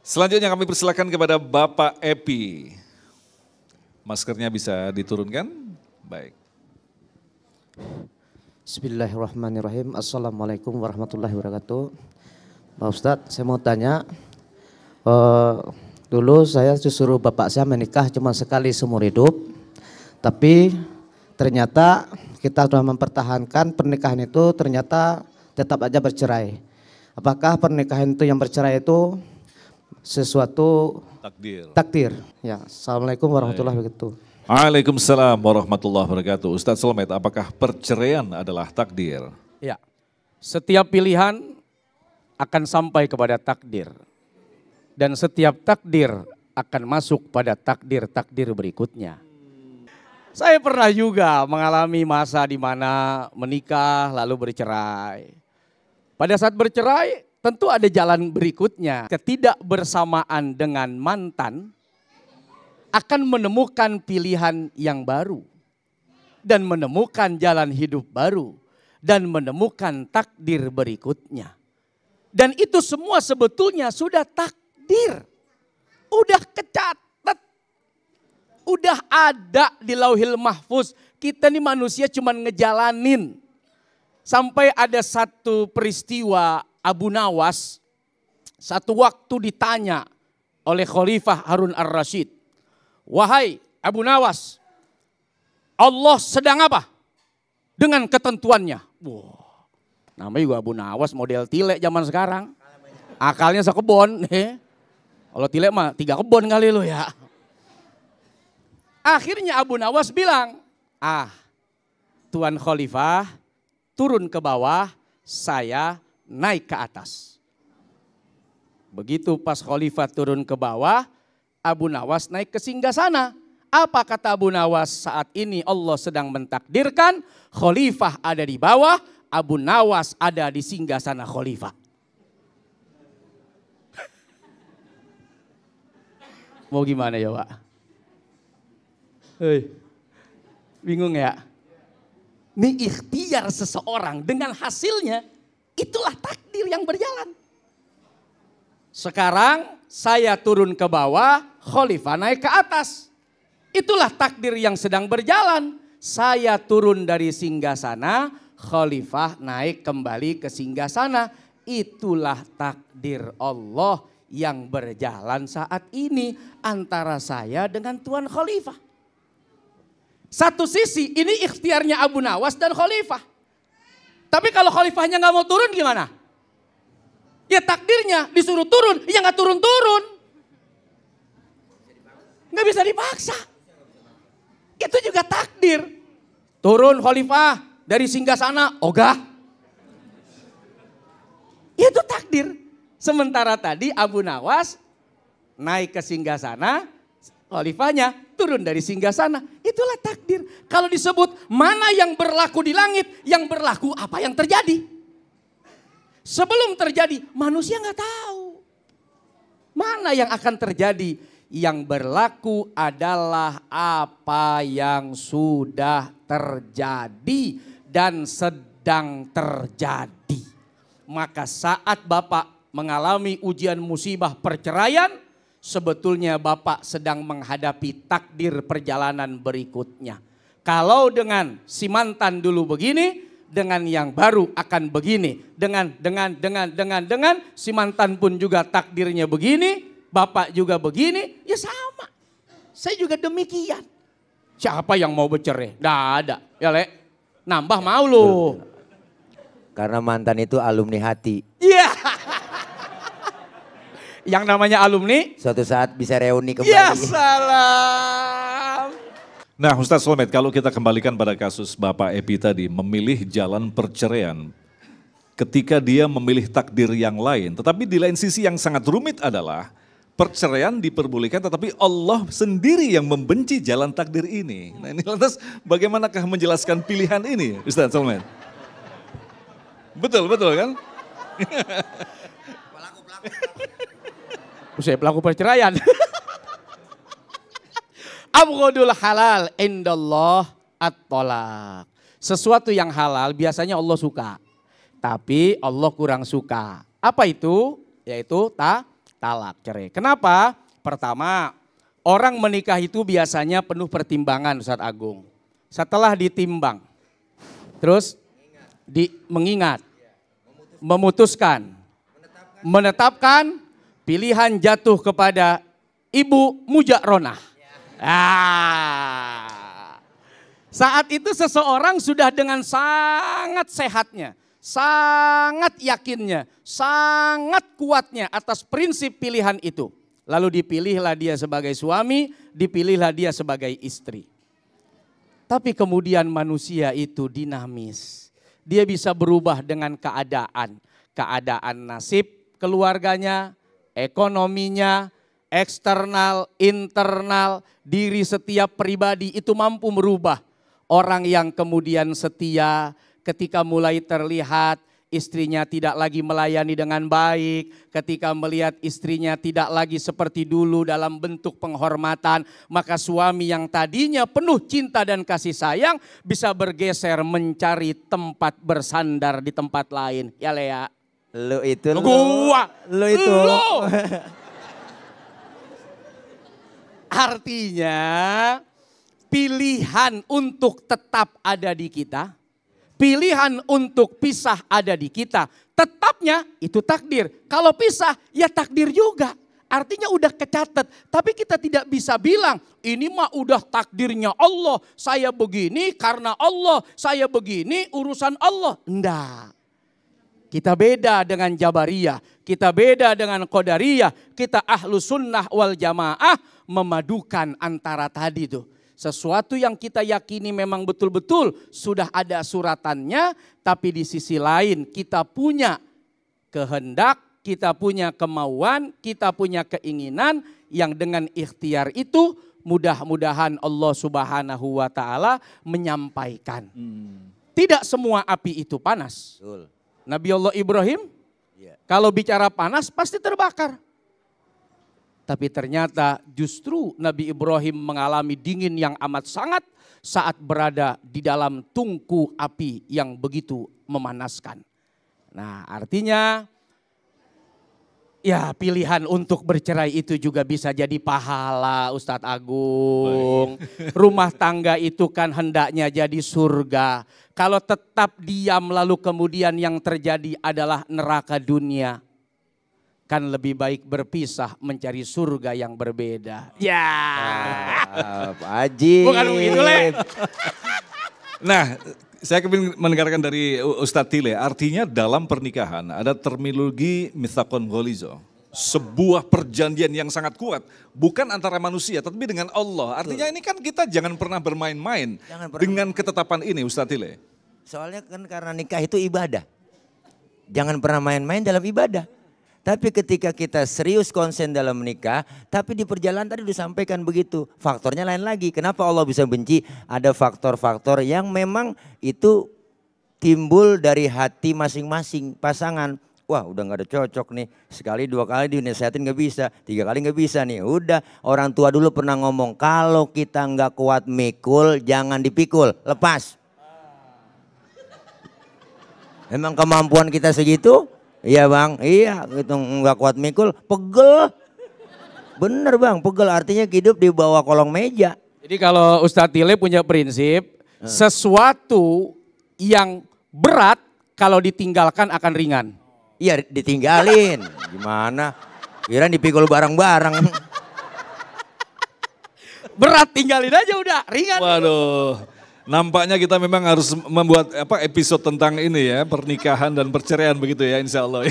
Selanjutnya kami persilakan kepada Bapak Epi. Maskernya bisa diturunkan? Baik. Bismillahirrahmanirrahim. Assalamualaikum warahmatullahi wabarakatuh. Pak Ustadz, saya mau tanya, dulu saya disuruh bapak saya menikah cuma sekali seumur hidup, tapi ternyata kita sudah mempertahankan pernikahan itu ternyata tetap aja bercerai. Apakah pernikahan itu yang bercerai itu sesuatu takdir? Ya, Assalamualaikum warahmatullahi wabarakatuh. Waalaikumsalam warahmatullahi wabarakatuh. Ustadz Selamet, apakah perceraian adalah takdir? Ya, setiap pilihan akan sampai kepada takdir. Dan setiap takdir akan masuk pada takdir-takdir berikutnya. Saya pernah juga mengalami masa di mana menikah lalu bercerai. Pada saat bercerai tentu ada jalan berikutnya. Ketidakbersamaan dengan mantan akan menemukan pilihan yang baru. Dan menemukan jalan hidup baru. Dan menemukan takdir berikutnya. Dan itu semua sebetulnya sudah takdir. Udah kecatat. Udah ada di Lauhil Mahfuz. Kita nih manusia cuman ngejalanin. Sampai ada satu peristiwa Abu Nawas. Satu waktu ditanya oleh Khalifah Harun ar-Rasyid. Wahai Abu Nawas, Allah sedang apa? Dengan ketentuannya. Wow, namanya juga Abu Nawas model Tile zaman sekarang. Akalnya sekebon. Kalau Tile mah 3 kebon kali lu ya. Akhirnya Abu Nawas bilang, Tuan Khalifah turun ke bawah, saya naik ke atas. Begitu pas Khalifah turun ke bawah, Abu Nawas naik ke singgasana. Apa kata Abu Nawas? Saat ini Allah sedang mentakdirkan Khalifah ada di bawah, Abu Nawas ada di singgasana Khalifah. Mau gimana ya Pak? Hei, bingung ya? Ini ikhtiar seseorang dengan hasilnya, itulah takdir yang berjalan. Sekarang saya turun ke bawah, Khalifah naik ke atas. Itulah takdir yang sedang berjalan. Saya turun dari singgasana, Khalifah naik kembali ke singgasana. Itulah takdir Allah yang berjalan saat ini antara saya dengan Tuan Khalifah. Satu sisi ini ikhtiarnya Abu Nawas dan Khalifah. Tapi kalau Khalifahnya nggak mau turun gimana? Ya takdirnya disuruh turun, ya nggak turun-turun. Nggak bisa dipaksa. Itu juga takdir. Turun Khalifah dari singgasana, ogah. Itu takdir. Sementara tadi Abu Nawas naik ke singgasana, Khalifahnya turun dari singgasana. Itulah takdir. Kalau disebut mana yang berlaku di langit, yang berlaku apa yang terjadi. Sebelum terjadi manusia nggak tahu. Mana yang akan terjadi. Yang berlaku adalah apa yang sudah terjadi dan sedang terjadi. Maka saat Bapak mengalami ujian musibah perceraian, sebetulnya Bapak sedang menghadapi takdir perjalanan berikutnya. Kalau dengan si mantan dulu begini, dengan yang baru akan begini. Dengan si mantan pun juga takdirnya begini, Bapak juga begini, ya sama. Saya juga demikian. Siapa yang mau bercerai? Nggak ada. Ya Le, nambah mau lu. Karena mantan itu alumni hati. Iya. Yang namanya alumni. Suatu saat bisa reuni kembali. Ya salam. Nah Ustadz Selamet, kalau kita kembalikan pada kasus Bapak Epi tadi, memilih jalan perceraian. Ketika dia memilih takdir yang lain, tetapi di lain sisi yang sangat rumit adalah perceraian diperbolehkan tetapi Allah sendiri yang membenci jalan takdir ini. Nah ini lantas bagaimanakah menjelaskan pilihan ini Ustadz Selamet? Betul kan? Saya pelaku perceraian. Abghadul halal indallah at-thalaq. Sesuatu yang halal biasanya Allah suka. Tapi Allah kurang suka. Apa itu? Yaitu talak, cerai. Kenapa? Pertama, orang menikah itu biasanya penuh pertimbangan Ustadz Agung. Setelah ditimbang, terus mengingat, memutuskan, menetapkan, pilihan jatuh kepada Ibu Mujaronah. Saat itu seseorang sudah dengan sangat sehatnya, sangat yakinnya, sangat kuatnya atas prinsip pilihan itu. Lalu dipilihlah dia sebagai suami, dipilihlah dia sebagai istri. Tapi kemudian manusia itu dinamis. Dia bisa berubah dengan keadaan. Keadaan nasib keluarganya, ekonominya, eksternal, internal, diri setiap pribadi itu mampu merubah. Orang yang kemudian setia ketika mulai terlihat istrinya tidak lagi melayani dengan baik, ketika melihat istrinya tidak lagi seperti dulu dalam bentuk penghormatan, maka suami yang tadinya penuh cinta dan kasih sayang bisa bergeser mencari tempat bersandar di tempat lain. Ya Lea. Lu itu lu. Gua. Lu itu. Lu. Artinya pilihan untuk tetap ada di kita, pilihan untuk pisah ada di kita. Tetapnya itu takdir. Kalau pisah ya takdir juga. Artinya udah kecatat. Tapi kita tidak bisa bilang ini mah udah takdirnya Allah. Saya begini karena Allah. Saya begini urusan Allah. Enggak. Kita beda dengan Jabariyah. Kita beda dengan Qadariyah. Kita ahlu sunnah wal jamaah memadukan antara tadi tuh. Sesuatu yang kita yakini memang betul-betul sudah ada suratannya, tapi di sisi lain kita punya kehendak, kita punya kemauan, kita punya keinginan yang dengan ikhtiar itu mudah-mudahan Allah Subhanahu wa taala menyampaikan. Tidak semua api itu panas. Betul. Nabi Allah Ibrahim kalau bicara panas pasti terbakar. Tapi ternyata justru Nabi Ibrahim mengalami dingin yang amat sangat saat berada di dalam tungku api yang begitu memanaskan. Nah artinya ya pilihan untuk bercerai itu juga bisa jadi pahala Ustadz Agung. Rumah tangga itu kan hendaknya jadi surga. Kalau tetap diam lalu kemudian yang terjadi adalah neraka dunia. Kan lebih baik berpisah mencari surga yang berbeda. Ya. Pak Haji. Bukan begitu, Le. Nah, saya ingin mendengarkan dari Ustadz Tile. Artinya dalam pernikahan ada terminologi mitsaqon ghalizo. Sebuah perjanjian yang sangat kuat. Bukan antara manusia, tapi dengan Allah. Artinya ini kan kita jangan pernah bermain-main dengan ketetapan ini Ustadz Tile. Soalnya kan karena nikah itu ibadah. Jangan pernah main-main dalam ibadah. Tapi ketika kita serius konsen dalam menikah, tapi di perjalanan tadi disampaikan begitu. Faktornya lain lagi. Kenapa Allah bisa benci? Ada faktor-faktor yang memang itu timbul dari hati masing-masing pasangan. Wah udah gak ada cocok nih. Sekali dua kali dinasihatin gak bisa. 3 kali gak bisa nih. Udah orang tua dulu pernah ngomong. Kalau kita gak kuat mikul jangan dipikul. Lepas. Emang kemampuan kita segitu? Iya bang, iya gitu nggak kuat mikul, pegel. Bener bang, pegel artinya hidup di bawah kolong meja. Jadi kalau Ustadz Tile punya prinsip, sesuatu yang berat kalau ditinggalkan akan ringan. Iya ditinggalin, gimana? Kira dipikul bareng-bareng. Berat tinggalin aja udah, ringan. Waduh. Nampaknya kita memang harus membuat episode tentang ini ya, pernikahan dan perceraian begitu ya insya Allah.